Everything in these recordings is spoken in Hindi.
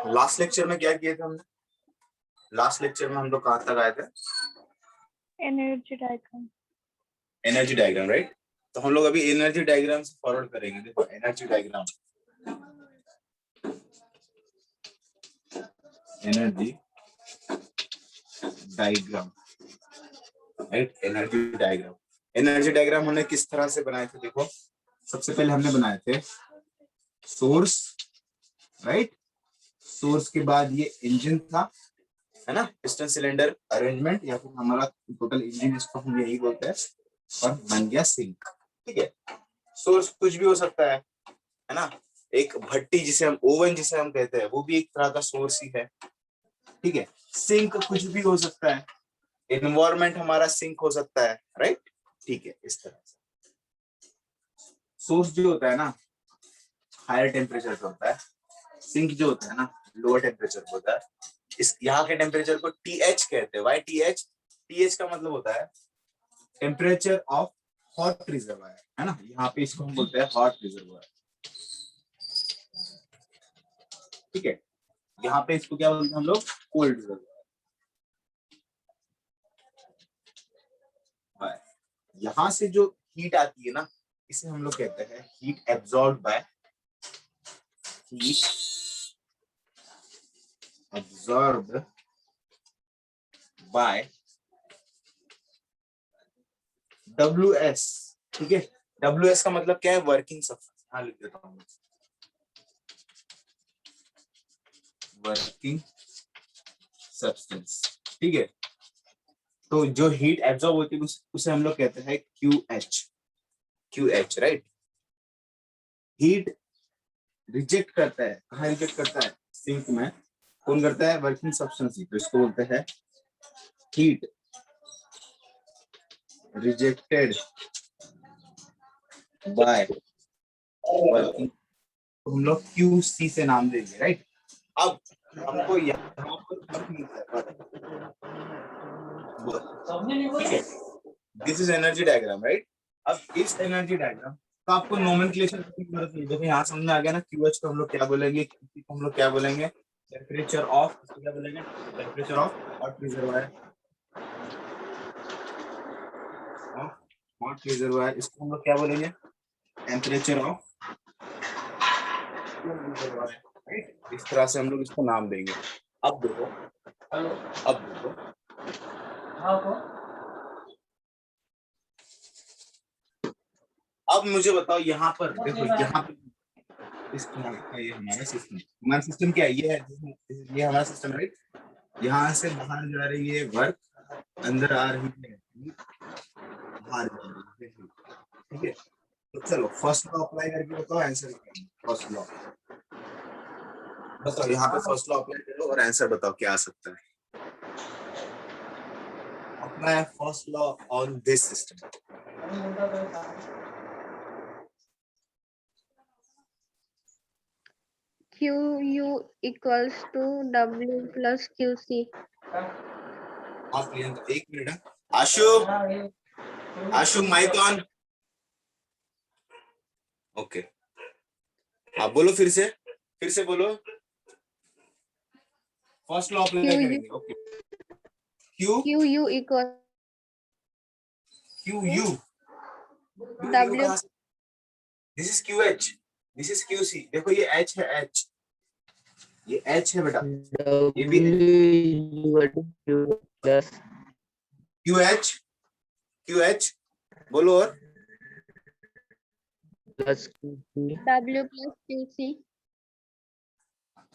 लास्ट लेक्चर में क्या किए थे हमने? लास्ट लेक्चर में हम लोग कहाँ तक आए थे? Energy diagram. Energy diagram, right? तो हम लोग अभी एनर्जी डायग्राम से फॉरवर्ड करेंगे। देखो energy diagram, energy diagram, right? Energy diagram, energy diagram हमने किस तरह से बनाए थे? देखो सबसे पहले हमने बनाए थे सोर्स, राइट? सोर्स के बाद ये इंजन था, है ना, पिस्टन सिलेंडर अरेंजमेंट, या फिर हमारा टोटल इंजन जिसको हम यही बोलते हैं, और बन गया सिंक। ठीक है, सोर्स कुछ भी हो सकता है ना? एक भट्टी जिसे हम ओवन जिसे हम कहते हैं वो भी एक तरह का सोर्स ही है। ठीक है, सिंक कुछ भी हो सकता है, एनवायरमेंट हमारा सिंक हो सकता है, राइट? ठीक है, इस तरह से सोर्स जो होता है ना हायर टेम्परेचर पे होता है, सिंक जो होता है ना लोअर टेम्परेचर पे होता है। इस यहाँ के टेम्परेचर को TH कहते हैं। Y TH? TH का मतलब होता है टेम्परेचर ऑफ हॉट रिजर्वायर, है ना? यहाँ पे इसको हम बोलते हैं हॉट रिजर्वायर। ठीक है, यहाँ पे इसको क्या बोलते हैं हम लोग? Cold reservoir. यहाँ से जो हीट आती है ना इसे हम लोग कहते हैं heat absorb by, heat absorb by WS। ठीक है, WS का मतलब क्या है? Working substance. हाँ लिख देता हूँ, वर्किंग सब्सटेंस। ठीक है, तो जो हीट एब्जॉर्ब होती है उसे हम लोग कहते हैं QH। QH, right? Heat reject करता है, कहाँ रिजेक्ट करता है? सिंक में। कौन करता है? वर्किंग सब्सटेंस ही, तो इसको बोलते हैं हीट रिजेक्टेड बाय वर्किंग, तो हम लोग QC से नाम देंगे, राइट? अब हमको यहाँ पर वर्क मिलता है, ठीक है, this is energy diagram, right? अब इस एनर्जी डायग्राम तो आपको नोमेनक्लेचर की जरूरत नहीं। देखो यहाँ समझ में आ गया ना, QH को हम लोग क्या बोलेंगे, QC को हम लोग क्या बोलेंगे? टेम्परेचर ऑफ, इसको क्या बोलेंगे? Temperature of hot reservoir, hot reservoir. इसको हम लोग क्या बोलेंगे? Temperature of cold reservoir, right? इस तरह से हम लोग इसको नाम देंगे। अब देखो, अब देखो, अब मुझे बताओ यहाँ पर देखो, यहाँ पर इस तरह का ये हमारा सिस्टम क्या है? ये हमारा सिस्टम, राइट? यहाँ से बाहर जा रही है वर्क, अंदर आ रही है बाहर जा रही है। ठीक है, तो चलो फर्स्ट लॉ अप्लाई करके बताओ, आंसर फर्स्ट लॉ बताओ। यहाँ पे फर्स्ट लॉ अप्लाई करो और आंसर बताओ क्या आ सकता है। Apply first law on this system. QU equals to W plus QC। आप एक minute, Ashu, Ashu mic on. Okay, आप बोलो, फिर से बोलो। फर्स्ट लॉ अप्लाई करेंगे। Okay, QU equals QU W। This is QH, this is QC। देखो ये H है, H, ये H है बेटा, ये भी QH, QH बोलो, और W plus QC।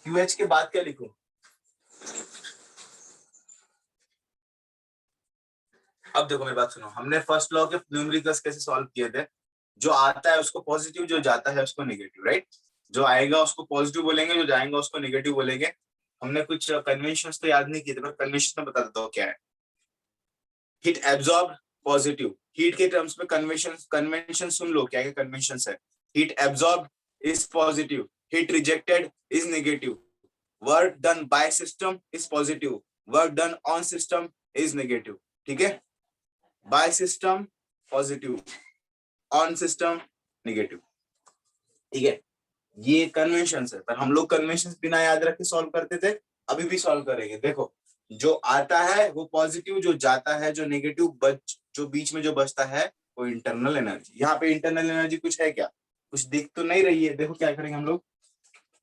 QH के बाद क्या लिखूं? अब देखो मेरी बात सुनो, हमने फर्स्ट लॉ के न्यूमेरिकल्स कैसे सॉल्व किए थे? जो आता है उसको पॉजिटिव, जो जाता है उसको नेगेटिव, राइट? जो आएगा उसको पॉजिटिव बोलेंगे, जो जाएगा उसको नेगेटिव बोलेंगे। हमने कुछ कन्वेंशंस तो याद नहीं किए थे, पर कन्वेंशन में बता देता हूँ क्या है। हीट एब्जॉर्ब पॉजिटिव, हीट के टर्म्स में कन्वेंशन सुन लो, क्या क्या कन्वेंशन है। Heat absorb is positive, heat rejected is negative, work done by system is positive, work done on system is negative. ठीक है, by system positive, on system negative. ठीक है, ये कन्वेंशन है, पर हम लोग कन्वेंशन बिना याद रखे सॉल्व करते थे, अभी भी सॉल्व करेंगे। देखो जो आता है वो पॉजिटिव, जो जाता है जो नेगेटिव, जो बीच में जो बचता है वो इंटरनल एनर्जी। यहाँ पे इंटरनल एनर्जी कुछ है क्या? कुछ दिख तो नहीं रही है। देखो क्या करेंगे हम लोग,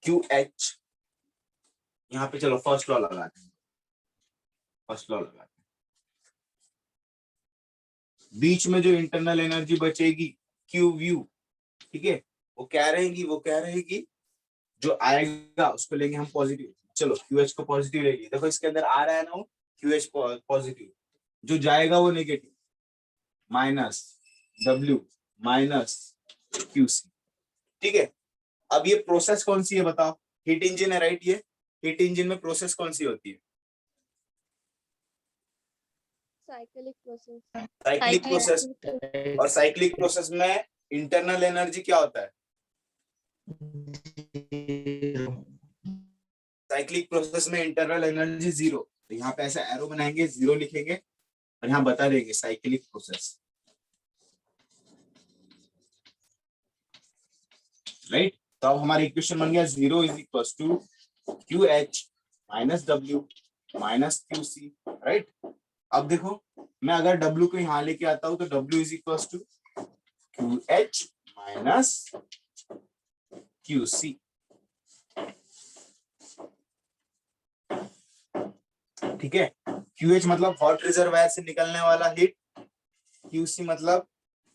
क्यू एच, यहाँ पे चलो फर्स्ट लॉ लगाते हैं, फर्स्ट लॉ लगाते हैं। बीच में जो इंटरनल एनर्जी बचेगी क्यू व्यू, ठीक है, वो क्या रहेगी? वो क्या रहेगी? जो आएगा उसको लेंगे हम पॉजिटिव। चलो क्यू एच को पॉजिटिव लेंगे। देखो इसके अंदर आ रहा है ना क्यू एच पॉजिटिव, जो जाएगा वो negative, minus W minus Q C. ठीक है, अब ये प्रोसेस कौन सी है बताओ? हीट इंजन है, राइट? ये हीट इंजन में प्रोसेस कौन सी होती है? Cyclic process. Cyclic process. और साइक्लिक प्रोसेस में इंटरनल एनर्जी क्या होता है? साइक्लिक प्रोसेस में इंटरनल एनर्जी जीरो। तो यहाँ पे ऐसा एरो बनाएंगे, जीरो लिखेंगे और यहाँ बता देंगे साइक्लिक प्रोसेस, राइट? तो अब हमारा इक्वेशन बन गया, zero is equal to Q H minus W minus Q C, right? अब देखो मैं अगर डब्ल्यू को यहाँ लेके आता हूँ तो W is equal to Q H minus Q C. ठीक है, क्यू एच मतलब हॉट रिजर्वायर से निकलने वाला हीट, क्यू सी मतलब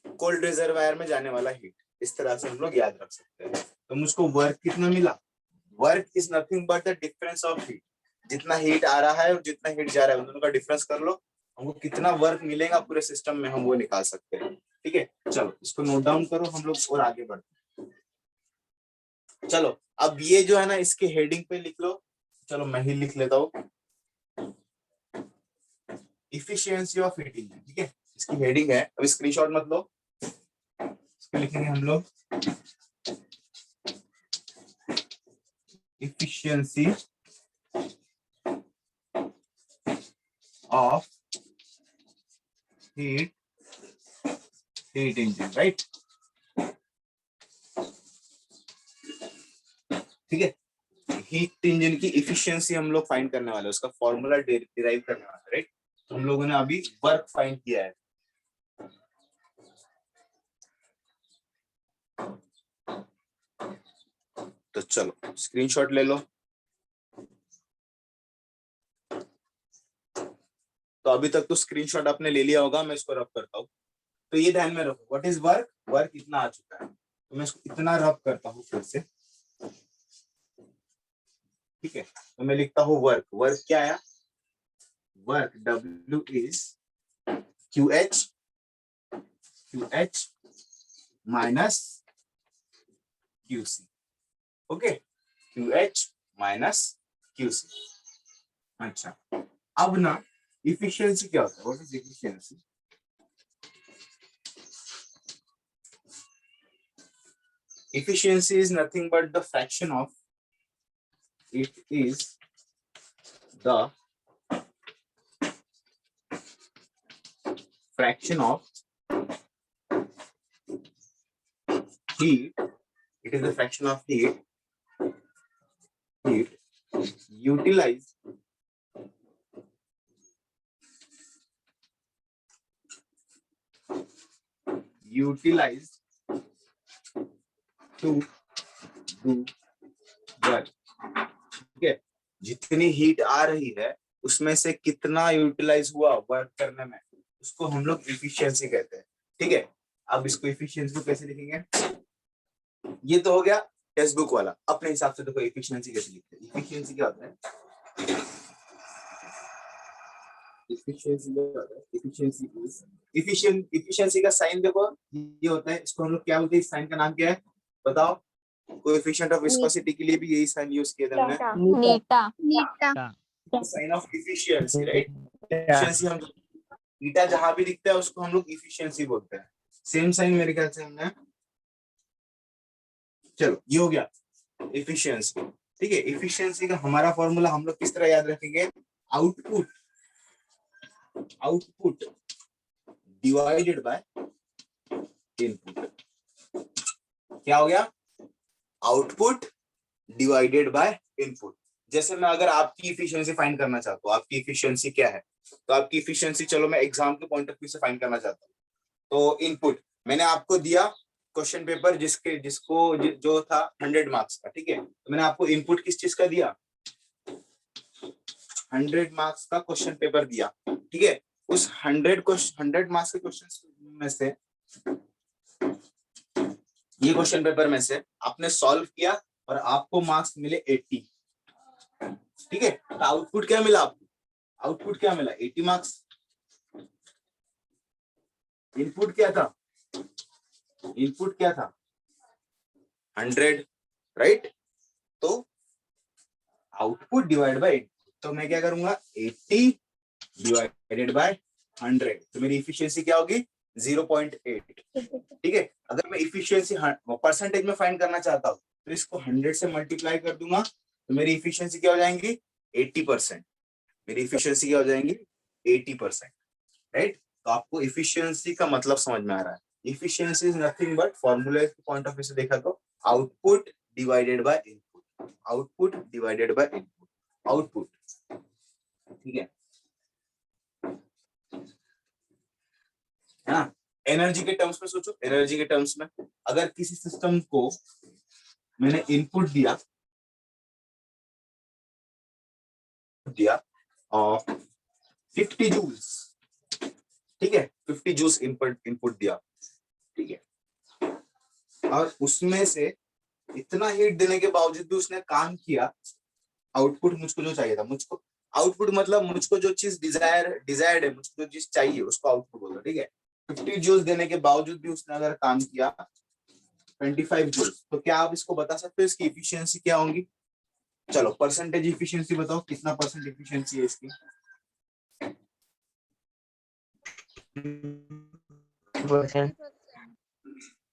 कोल्ड रिजर्वायर में जाने वाला हीट। इस तरह से हम लोग याद रख सकते हैं। तो मुझको वर्क कितना मिला? Work is nothing but the difference of heat. जितना हीट आ रहा है और जितना हीट जा रहा है उन दोनों का डिफरेंस कर लो, हमको कितना वर्क मिलेगा पूरे सिस्टम में हम वो निकाल सकते हैं। ठीक है, चलो इसको नोट डाउन करो, हम लोग और आगे बढ़ते हैं। चलो अब ये जो है ना इसके हेडिंग पे लिख लो। चलो मैं ही लिख लेता हूँ, इफिशियंसी ऑफ हीट इंजन। ठीक है, इसकी हेडिंग है, अब स्क्रीनशॉट मत लो, इसको लिखेंगे हम लोग efficiency of heat engine, right? ठीक है, हीट इंजन की इफिशियंसी हम लोग फाइंड करने वाले हैं, उसका फॉर्मूला डिराइव करने वाले हैं, राइट? हम लोगों ने अभी वर्क फाइंड किया है। तो चलो स्क्रीनशॉट ले लो। तो अभी तक तो स्क्रीनशॉट आपने ले लिया होगा, मैं इसको रब करता हूँ। तो ये ध्यान में रखो, व्हाट इज वर्क? वर्क इतना आ चुका है, तो मैं इसको इतना रब करता हूँ फिर से। ठीक है, तो मैं लिखता हूँ वर्क। वर्क क्या आया? Work W is QH minus QC. Okay, QH minus QC। अच्छा, अब ना इफिशियंसी क्या होता है? What is efficiency? Efficiency is nothing but the fraction of, it is the fraction of heat, it is the fraction of heat utilized to do work। ठीक है, जितनी हीट आ रही है उसमें से कितना यूटिलाइज हुआ वर्क करने में, उसको हम लोग इफिशियंसी कहते हैं। ठीक है, अब इसको इफिशियंसी को कैसे लिखेंगे? ये तो हो गया टेक्स्ट बुक वाला। अपने हिसाब से देखो इफिशियंसी कैसे लिखते हैं। इफिशियंसी क्या होता है? इफिशियंसी का साइन देखो ये होता है, इसको हम लोग क्या बोलते हैं? इस साइन का नाम क्या है बताओ? कोएफिशिएंट ऑफ विस्कोसिटी के लिए भी यही साइन यूज किया था हमने, नीटा। नीटा। Sign of efficiency, right? Efficiency हम ईटा जहां भी दिखता है उसको हम लोग इफिशियंसी बोलते हैं। सेम साइन मेरे ख्याल से हमने, चलो ये हो गया इफिशियंसी। ठीक है, इफिशियंसी का हमारा फॉर्मूला हम लोग किस तरह याद रखेंगे? Output divided by input. क्या हो गया? Output divided by input. जैसे मैं अगर आपकी इफिशियंसी फाइंड करना चाहता हूँ, आपकी इफिशियंसी क्या है, तो आपकी इफिशियंसी चलो मैं एग्जाम के पॉइंट ऑफ व्यू से फाइंड करना चाहता हूँ। तो इनपुट मैंने आपको दिया क्वेश्चन पेपर जो था 100 मार्क्स का, ठीक है। तो मैंने आपको इनपुट किस चीज का दिया, 100 मार्क्स का क्वेश्चन पेपर दिया, ठीक है। उस 100 मार्क्स के क्वेश्चन में से, ये क्वेश्चन पेपर में से आपने सॉल्व किया और आपको मार्क्स मिले 80, ठीक है। तो आउटपुट क्या मिला आपको, आउटपुट क्या मिला, 80 मार्क्स। इनपुट क्या था, इनपुट क्या था, 100, राइट। तो आउटपुट डिवाइड बाय इनपुट, तो मैं क्या करूंगा, 80 डिवाइडेड बाय 100, तो मेरी इफिशियंसी क्या होगी, 0.8, ठीक है। अगर मैं इफिशियंसी परसेंटेज में फाइंड करना चाहता हूँ तो इसको 100 से मल्टीप्लाई कर दूंगा, तो मेरी इफिशियंसी क्या हो जाएंगी, 80%। मेरी इफिशियंसी क्या हो जाएंगी, 80%, राइट। तो आपको इफिशियंसी का मतलब समझ में आ रहा है। इफिशियंसी इज नथिंग बट फॉर्मूले के पॉइंट ऑफ व्यू से देखा तो output divided by input, output divided by input, output, ठीक है ना। एनर्जी के टर्म्स में सोचो, एनर्जी के टर्म्स में अगर किसी सिस्टम को मैंने इनपुट दिया और 50 जूल्स, ठीक है, 50 जूल्स इनपुट दिया, ठीक है, और उसमें से इतना हीट देने के बावजूद भी उसने काम किया, आउटपुट मुझको जो चाहिए था, मुझको आउटपुट मतलब मुझको जो चीज डिजायर्ड है, मुझको जो चीज चाहिए उसको आउटपुट बोलते, ठीक है। 50 जूल्स देने के बावजूद भी उसने अगर काम किया 25 जूल्स, तो क्या आप इसको बता सकते हो इसकी इफिशियंसी क्या होगी। चलो परसेंटेज इफिशियंसी बताओ, कितना परसेंट इफिशियंसी है इसकी।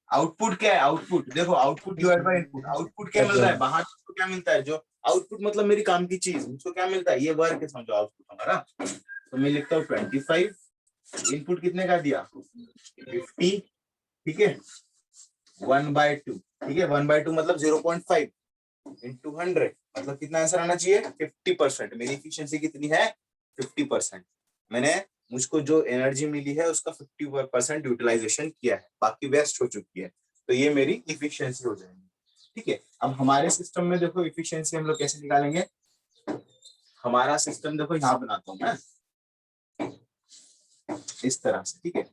आउटपुट क्या है, आउटपुट देखो, output divide by input, output क्या मिल रहा है बाहर, मुझको क्या मिलता है, जो आउटपुट मतलब मेरी काम की चीज, मुझको क्या मिलता है, ये वर्क है समझो आउटपुट हमारा। तो मैं लिखता हूँ 25, इनपुट कितने का दिया, 50, ठीक है, 1/2, ठीक है, 1/2 मतलब 0.5 इंटू 100, मतलब कितना आंसर आना चाहिए, 50%। मेरी इफिशियंसी कितनी है, 50%। मैंने मुझको जो एनर्जी मिली है उसका 50% यूटिलाइजेशन किया है, बाकी वेस्ट हो चुकी है, तो ये मेरी इफिशियंसी हो जाएगी, ठीक है। अब हमारे सिस्टम में देखो इफिशियंसी हम लोग कैसे निकालेंगे, हमारा सिस्टम देखो यहाँ बनाता हूँ मैं इस तरह से, ठीक है।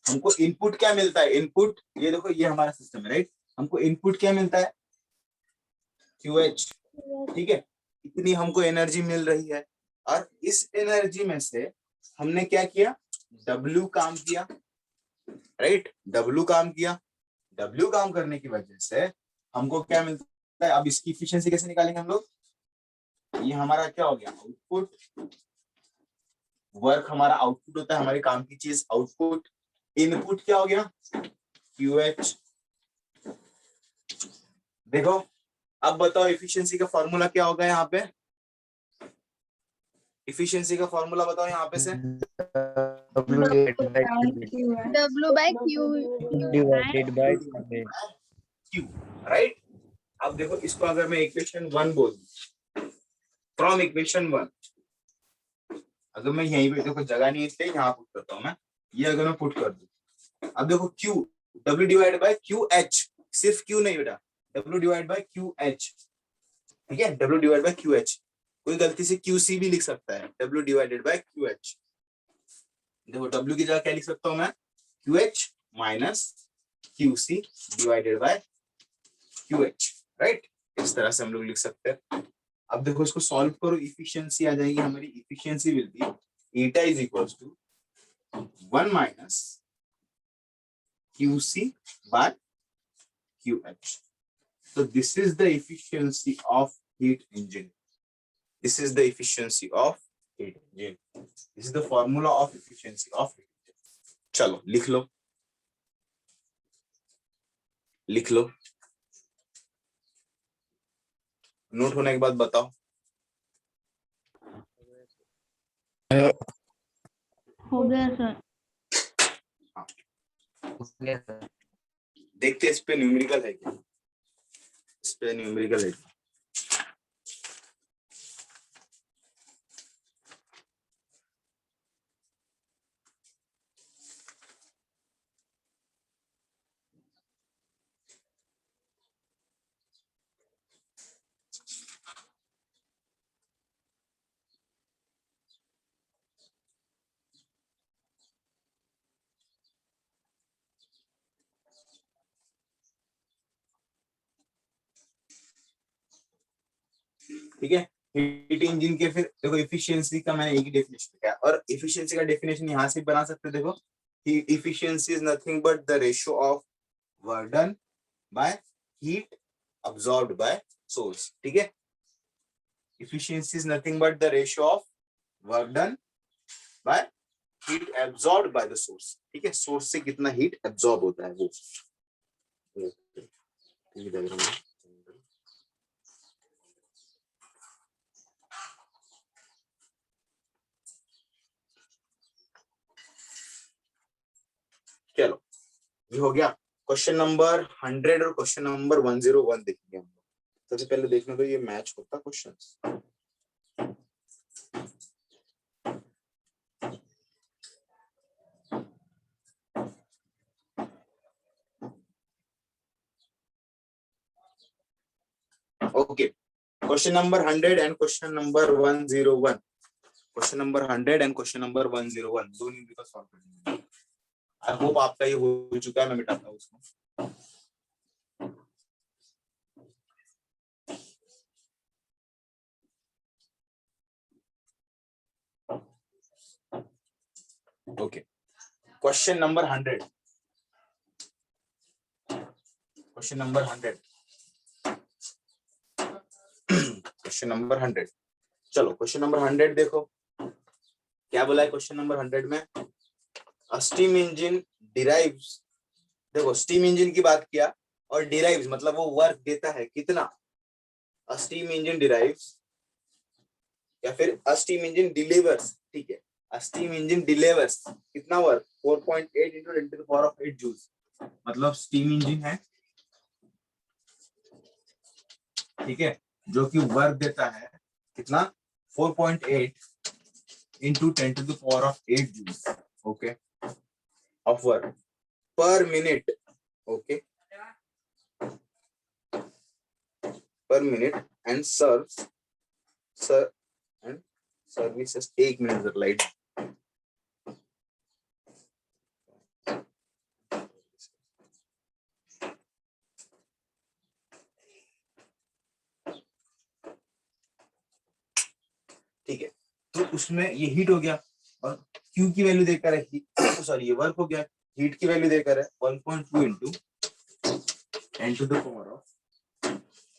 हमको इनपुट क्या मिलता है, इनपुट ये देखो, ये हमारा सिस्टम है, राइट। हमको इनपुट क्या मिलता है, QH, ठीक है। इतनी हमको एनर्जी मिल रही है, और इस एनर्जी में से हमने क्या किया, W काम किया, राइट, W काम किया। W काम करने की वजह से हमको क्या मिलता है, अब इसकी इफिशियंसी कैसे निकालेंगे हम लोग, ये हमारा क्या हो गया, आउटपुट, वर्क हमारा आउटपुट होता है, हमारे काम की चीज आउटपुट, इनपुट क्या हो गया, QH। देखो अब बताओ इफिशियंसी का फॉर्मूला क्या होगा यहाँ पे, इफिशियंसी का फॉर्मूला बताओ यहाँ पे से, W by Q divided by Q, right. अब देखो इसको अगर मैं इक्वेशन 1 बोल दूं, फ्रॉम इक्वेशन 1, अगर मैं यहीं पे, देखो जगह नहीं है इसलिए यहाँ पुट करता हूँ मैं, ये अगर मैं पुट कर दूं, अब देखो Q, W divide by QH, सिर्फ Q नहीं बेटा, W डिवाइड बाय QH, ठीक है, W डिवाइड बाय QH, कोई गलती से QC भी लिख सकता है, W डिवाइडेड बाय QH। देखो W की जगह क्या लिख सकता हूँ मैं, QH minus QC divided by QH, right. इस तरह से हम लोग लिख सकते हैं। अब देखो इसको सॉल्व करो, इफिशियंसी आ जाएगी हमारी, efficiency will be eta is equals to 1 minus QC by QH। So this is the efficiency of heat engine. This is the efficiency of heat engine. This is the formula of efficiency of heat engine. चलो लिख लो, लिख लो, नोट होने के बाद बताओ। हो गया सर। हाँ, देखते हैं इस पे न्यूमेरिकल है क्या, इस पे न्यूमेरिकल है क्या? ठीक है, हीट इंजन के फिर देखो इफिशियंसी का मैंने एक ही डेफिनेशन किया, और इफिशियंसी का डेफिनेशन यहां से बना सकते हो। देखो efficiency is nothing but the ratio of work done by heat absorbed by source. ठीक है, efficiency is nothing but the ratio of work done by heat absorbed by the source। ठीक है, सोर्स से कितना हीट एब्सॉर्ब होता है वो। चलो ये हो गया क्वेश्चन नंबर 100 और क्वेश्चन नंबर 101 देखेंगे हम लोग। सबसे पहले देखना तो ये मैच होता question. Okay, question number 100 and question number 101, question number 100 and question number 101 दो न्यूमेरिकल सॉल्व करेंगे। आई होप आपका ये हो चुका है, मैं मिटाता हूं उसको। Okay, question number 100, question number 100, question number 100। चलो क्वेश्चन नंबर 100 देखो क्या बोला है क्वेश्चन नंबर 100 में। स्टीम इंजन डिराइव्स, देखो स्टीम इंजन की बात किया और डिराइव्स मतलब वो वर्क देता है कितना। स्टीम इंजन डिराइव्स या फिर स्टीम इंजन डिलीवर्स। ठीक है, स्टीम इंजन डिलीवर्स कितना work 4.8 into 10 to the power of 8 joules. मतलब स्टीम इंजन है, ठीक है, जो कि वर्क देता है कितना 4.8 into 10 to the power of 8 joules, okay, of work per minute, okay, per minute and serves and services 1 minute तक लाइट। ठीक है, तो उसमें ये हीट हो गया और Q की वैल्यू देकर है सॉरी ये वर्क हो गया, हीट की वैल्यू देकर है 1.2 into 10 to the power of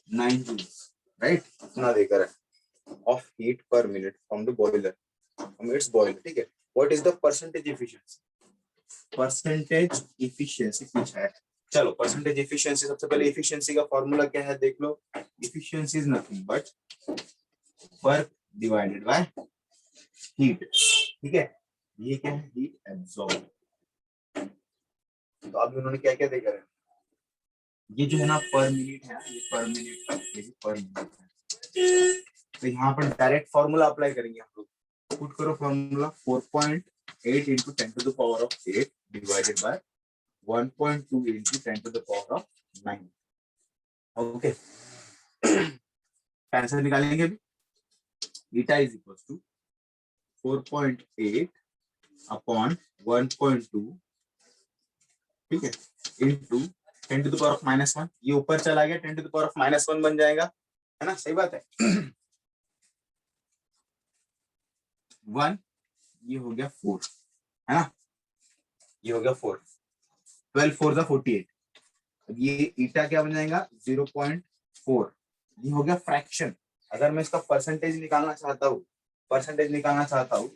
9 joules, right, इतना देकर है ऑफ हीट पर minute from the boiler, from its boiler. ठीक है, what is the percentage efficiency, percentage efficiency पूछा है। चलो परसेंटेज एफिशिएंसी, सबसे पहले एफिशिएंसी का फॉर्मूला क्या है देख लो। Efficiency is nothing but work divided by heat. ठीक है, ये क्या है हीट एब्सॉर्ब। तो अभी उन्होंने क्या क्या देखा है, ये जो है ना पर मिनट है, ये पर मिनट, ये भी पर मिनट है। तो यहाँ पर डायरेक्ट फॉर्मूला अप्लाई करेंगे हम लोग। पुट करो formula 4.8 into 10 to the power of 8 divided by 1.2 into 10 to the power of 9। Okay, answer निकालेंगे अभी। Eta is equal to 4.8 upon 1.2, ठीक है, into 10 to the power of -1। ये ऊपर चला गया 10 to the power of -1 बन जाएगा, है ना, सही बात है। 1 ये हो गया 4, है ना, ये हो गया 4, 12 4 = 48। अब ये ईटा क्या बन जाएगा 0.4, ये हो गया फ्रैक्शन। अगर मैं इसका परसेंटेज निकालना चाहता हूँ, परसेंटेज निकालना चाहता हूँ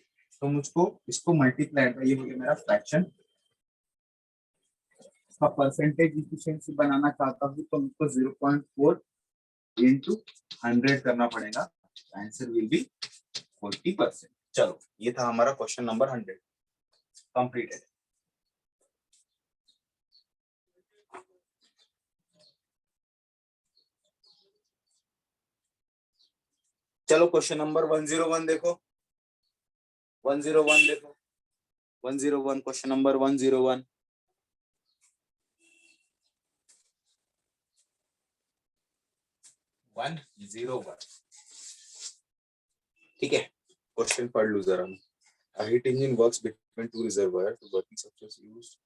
तो मुझको इसको मल्टीप्लाई, ये हो गया मेरा फ्रैक्शन। इसका परसेंटेज एफिशिएंसी बनाना चाहता हूँ तो मुझको 0.4 into 100 करना पड़ेगा, आंसर विल बी 40%। चलो ये था हमारा क्वेश्चन नंबर 100 कंप्लीटेड। चलो क्वेश्चन नंबर 101 देखो, 101 देखो, 101 क्वेश्चन नंबर 101। ठीक है, क्वेश्चन पढ़ लू जरा मैं। A heat engine works between two reservoirs. The working substance used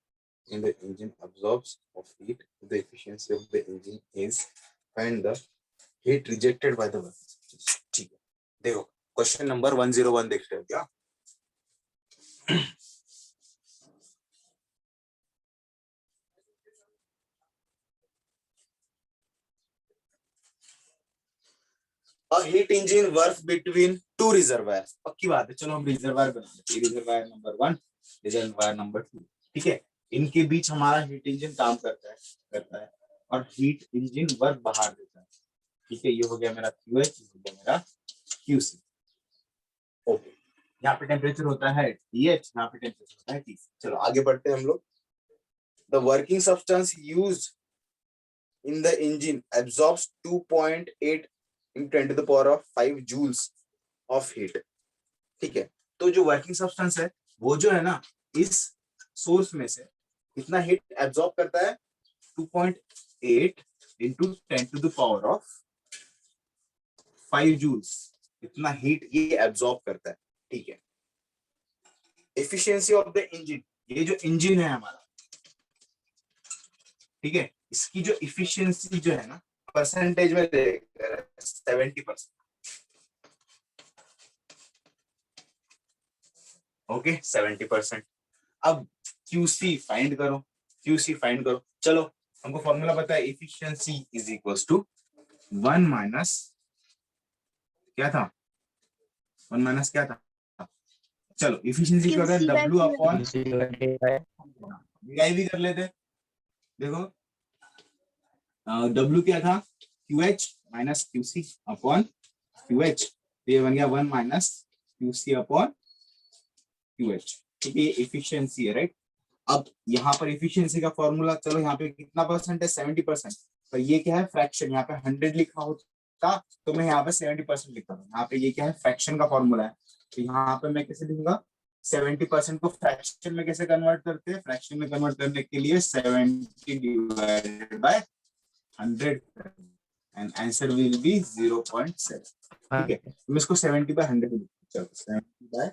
in the engine absorbs of heat. The efficiency of the engine is find the heat rejected by the working substance. ठीक है, देखो क्वेश्चन नंबर 101 देख रहे हो क्या? A heat engine works between two reservoirs. पक्की बात है, चलो हम रिजर्वायर बना लेते हैं। Reservoir number 1, reservoir number 2। ठीक है, इनके बीच हमारा हीट इंजन काम करता है और हीट इंजन वर्क बाहर देता है। ठीक है, ये हो गया मेरा QH, ये हो गया मेरा QC। ओके, यहाँ पे टेम्परेचर होता है TH, यहाँ पे टेम्परेचर होता है TC। चलो आगे बढ़ते हैं हम लोग। The working substance used in the engine absorbs 2.8 in 10 to the power of 5 joules of heat। ठीक है, तो जो वर्किंग सब्सटेंस है वो जो है ना, इस सोर्स में से कितना हीट एब्जॉर्ब करता है? 2.8 into 10 to the power of 5 joules, इतना हीट ये एब्जॉर्ब करता है। ठीक है, एफिशिएंसी ऑफ द इंजन, ये जो इंजन है हमारा, ठीक है, इसकी जो इफिशियंसी जो है ना, परसेंटेज में 70%। ओके, 70%। अब QC फाइंड करो, QC फाइंड करो। चलो हमको फॉर्मूला पता है, efficiency is equals to 1 minus क्या था, 1 माइनस क्या था? चलो इफिशियंसी क्या होता है? W अपॉन भी कर लेते। देखो W क्या था? QH minus QC upon QH, ये बन गया 1 माइनस QC अपॉन QH। ठीक है, ये इफिशियंसी है, राइट। अब यहाँ पर इफिशियंसी का फॉर्मूला, चलो यहाँ पे कितना परसेंट है? 70%। पर ये क्या है? फ्रैक्शन। यहाँ पे 100 लिखा होता तो मैं यहाँ पे 70% लिखता हूँ। यहाँ पे ये क्या है? फ्रैक्शन का फॉर्मूला है, तो यहाँ पे मैं कैसे लिखूंगा? 70% को फ्रैक्शन में कैसे कन्वर्ट करते हैं? फ्रैक्शन में कन्वर्ट करने के लिए 70 divided by 100 and answer will B 0.7। ठीक है, तो मैं इसको 70 बाय 100 लिखूंगा। चलो 70 बाय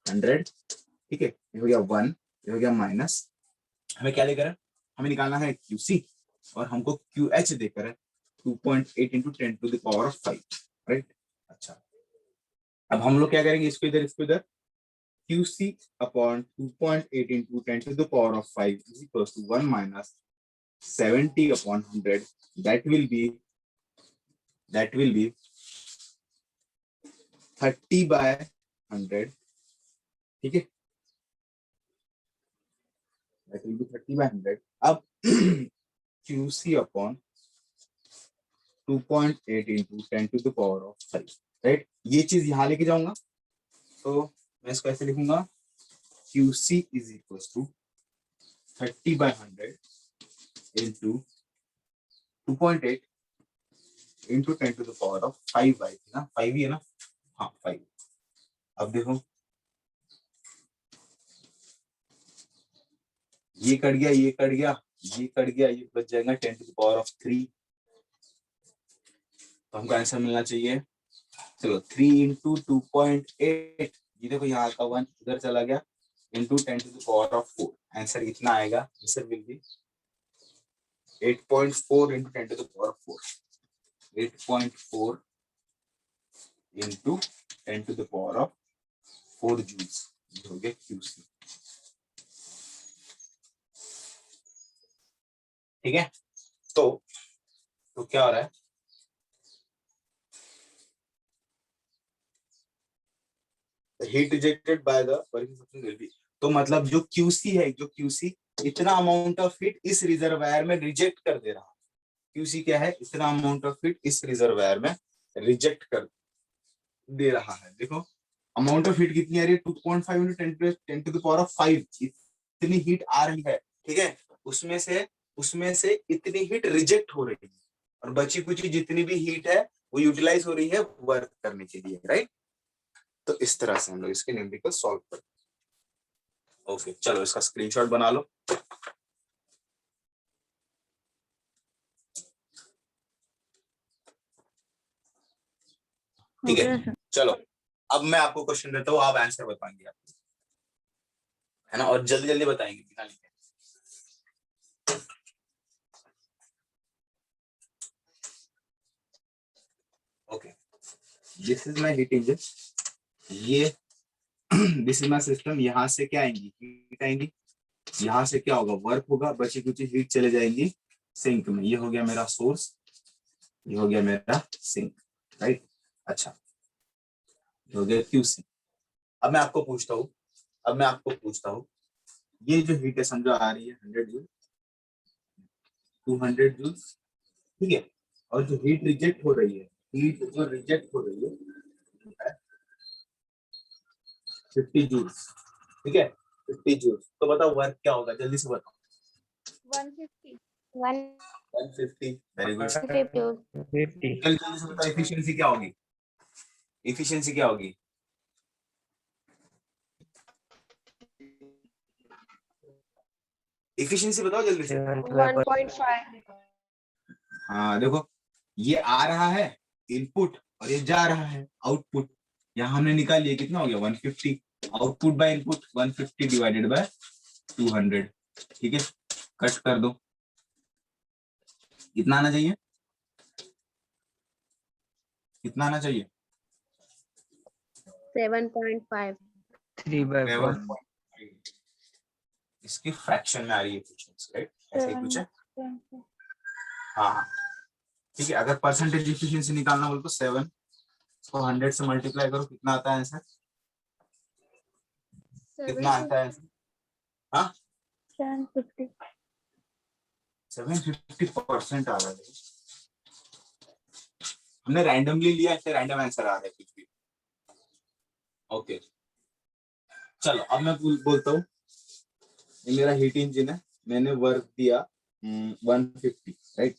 100, ठीक है, ये हो गया 1, ये हो गया माइनस, हमें क्या लेकर है? हमें निकालना है QC और हमको QH देकर है 2.8 into 10 to the power of 5, right. अच्छा, अब हम लोग क्या करेंगे? इसको इधर QC upon 2.8 into 10 to the power of 5 is equals to 1 minus 70 upon 100, that will be 30 by 100। ठीक है, that will be 30 by 100। अब QC upon 2.8 into 10 to the power of 5, right. ये चीज यहाँ लेके जाऊंगा तो मैं इसको ऐसे लिखूंगा, QC is equals to 30 by 100 into 2.8 into 10 to the power of 5 by ना, 5 ही है ना, हाँ 5। अब देखो ये कट गया, ये कट गया, ये कट गया, ये बच जाएगा 10 to the power of 3। तो हमको आंसर मिलना चाहिए, चलो 3 into 2.8, ये देखो यहाँ का 1 इधर चला गया, into 10 to the power of 4। Answer कितना आएगा? Answer will B 8.4 into 10 to the power of 4, 8.4 into 10 to the power of 4 joules, ये हो गया QC। ठीक है, तो क्या हो रहा है? Heat rejected by the working substance will be, तो मतलब जो QC है, जो QC इतना अमाउंट ऑफ हीट इस रिजर्वायर में रिजेक्ट कर दे रहा है। QC क्या है? इतना अमाउंट ऑफ हीट इस रिजर्वायर में रिजेक्ट कर दे रहा है। देखो अमाउंट ऑफ हीट कितनी आ रही है? 2.5 into 10 to the power of 5, इतनी हीट आ रही है। ठीक है, उसमें से इतनी हीट रिजेक्ट हो रही है और बची कुची जितनी भी हीट है वो यूटिलाइज हो रही है वर्क करने के लिए, राइट। तो इस तरह से हम लोग इसके न्यूमेरिकल सॉल्व करते हैं। ओके, चलो इसका स्क्रीनशॉट बना लो। ठीक है, चलो अब मैं आपको क्वेश्चन देता हूँ, आप आंसर बताएंगे, आप है ना, और जल्दी जल्दी बताएंगे बिना लिखे। Okay, this is my heat engine, ये दिस इज माय सिस्टम। यहाँ से क्या आएंगी, हीट आएंगी। यहाँ से क्या होगा, वर्क होगा, बची कुची हीट चले जाएंगी सिंक में। ये हो गया मेरा सोर्स, ये हो गया मेरा सिंक, राइट। अच्छा, ये हो गया क्यूसी। अब मैं आपको पूछता हूँ, ये जो हीट है समझो आ रही है 100 जूल, 200 जूल, ठीक है। और जो हीट रिजेक्ट हो रही है, हीट जो रिजेक्ट हो रही है 50 जूल, ठीक है, 50 जूल। तो बताओ वर्क क्या होगा, जल्दी से बताओ। 150. 150, वेरी गुड। 50. जल्दी से बताओ एफिशिएंसी क्या होगी, एफिशिएंसी क्या होगी। एफिशिएंसी बताओ जल्दी से। 1.5. हाँ देखो, ये आ रहा है इनपुट और ये जा रहा है आउटपुट। यहाँ हमने निकाल लिया, कितना हो गया 150। Output by input 150 divided by 200, ठीक है। कट कर दो, कितना आना चाहिए, कितना आना चाहिए। 7.5. 3/4. 7.5। इसकी फ्रैक्शन में आ रही है एफिशिएंसी, राइट, ऐसा ही कुछ है। हाँ हाँ, ठीक है। अगर परसेंटेज एफिशिएंसी निकालना बोले तो 7 को 100 से मल्टीप्लाई करो, कितना आता है आंसर, कितना आता है आंसर। हाँ 750. 750% आ रहा है। हमने रैंडमली लिया, इससे रैंडम आंसर आ रहा है कुछ भी। ओके, चलो अब मैं बोलता हूँ, ये मेरा हीट इंजन है, मैंने वर्क दिया 150, राइट,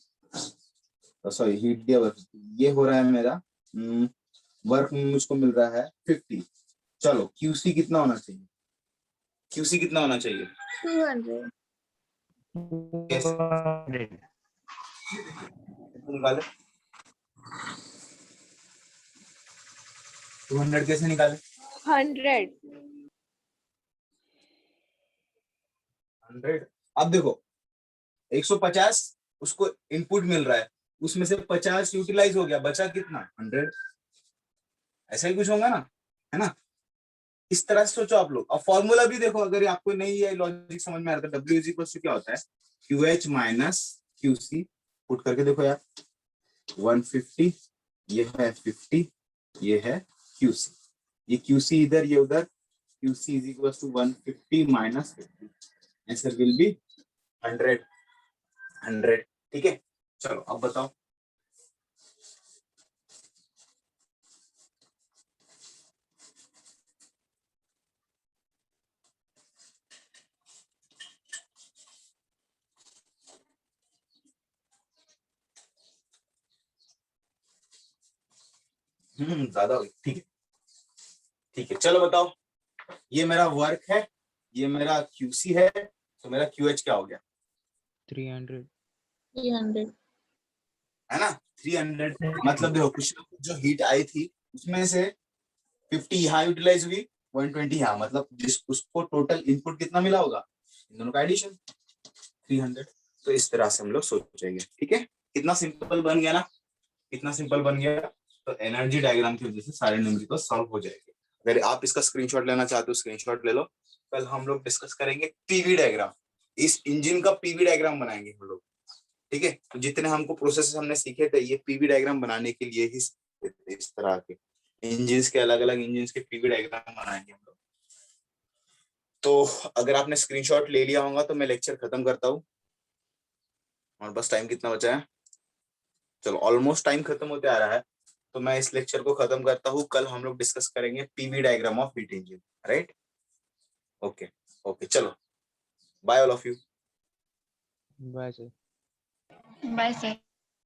सॉरी हीट दिया 150, ये हो रहा है मेरा वर्क मुझको मिल रहा है 50। चलो क्यूसी कितना होना चाहिए, क्यूसी कितना होना चाहिए, 200. कैसे 200. निकाले, 200 कैसे निकाले, 100. 100। अब देखो 150 उसको इनपुट मिल रहा है, उसमें से 50 यूटिलाइज हो गया, बचा कितना 100, ऐसा ही कुछ होगा ना, है ना। इस तरह से सोचो आप लोग। अब फॉर्मूला भी देखो, अगर आपको नहीं है लॉजिक समझ में आ रहा है, W इज इक्वल टू क्या होता है, QH माइनस QC। पुट करके देखो यार, 150, ये है 50, ये है QC, ये QC इधर ये उधर, QC is equal to 150 minus 50, answer will be 100, 100, ठीक है। चलो अब बताओ, ज्यादा हो गया, ठीक है, ठीक है। चलो बताओ, ये मेरा वर्क है, ये मेरा QC है, तो मेरा QH क्या हो गया, 300. 300. है ना 300। मतलब देखो कुछ जो हीट आई थी उसमें से 50 यहाँ यूटिलाइज हुई, 120 यहाँ, मतलब जिस उसको टोटल इनपुट कितना मिला होगा, इन दोनों का एडिशन 300। तो इस तरह से हम लोग सोचेंगे, ठीक है। कितना सिंपल बन गया ना, कितना सिंपल बन गया। तो एनर्जी डायग्राम की वजह से सारे न्यूमेरिकल सॉल्व हो जाएंगे। अगर आप इसका स्क्रीनशॉट लेना चाहते हो स्क्रीनशॉट ले लो। कल हम लोग डिस्कस करेंगे पीवी डायग्राम, इस इंजन का पीवी डायग्राम बनाएंगे हम लोग, ठीक है। तो जितने हमको प्रोसेस हमने सीखे थे, ये पीवी डायग्राम बनाने के लिए ही इस तरह के इंजन्स के, अलग अलग इंजन्स के पीवी डायग्राम बनाएंगे हम लोग। तो अगर आपने स्क्रीनशॉट ले लिया होगा तो मैं लेक्चर खत्म करता हूँ। और बस टाइम कितना बचा है, चलो ऑलमोस्ट टाइम खत्म होते आ रहा है, तो मैं इस लेक्चर को खत्म करता हूँ। कल हम लोग डिस्कस करेंगे PV diagram of heat engine, right. Okay okay, चलो bye all of you. Bye, sir. Bye, sir.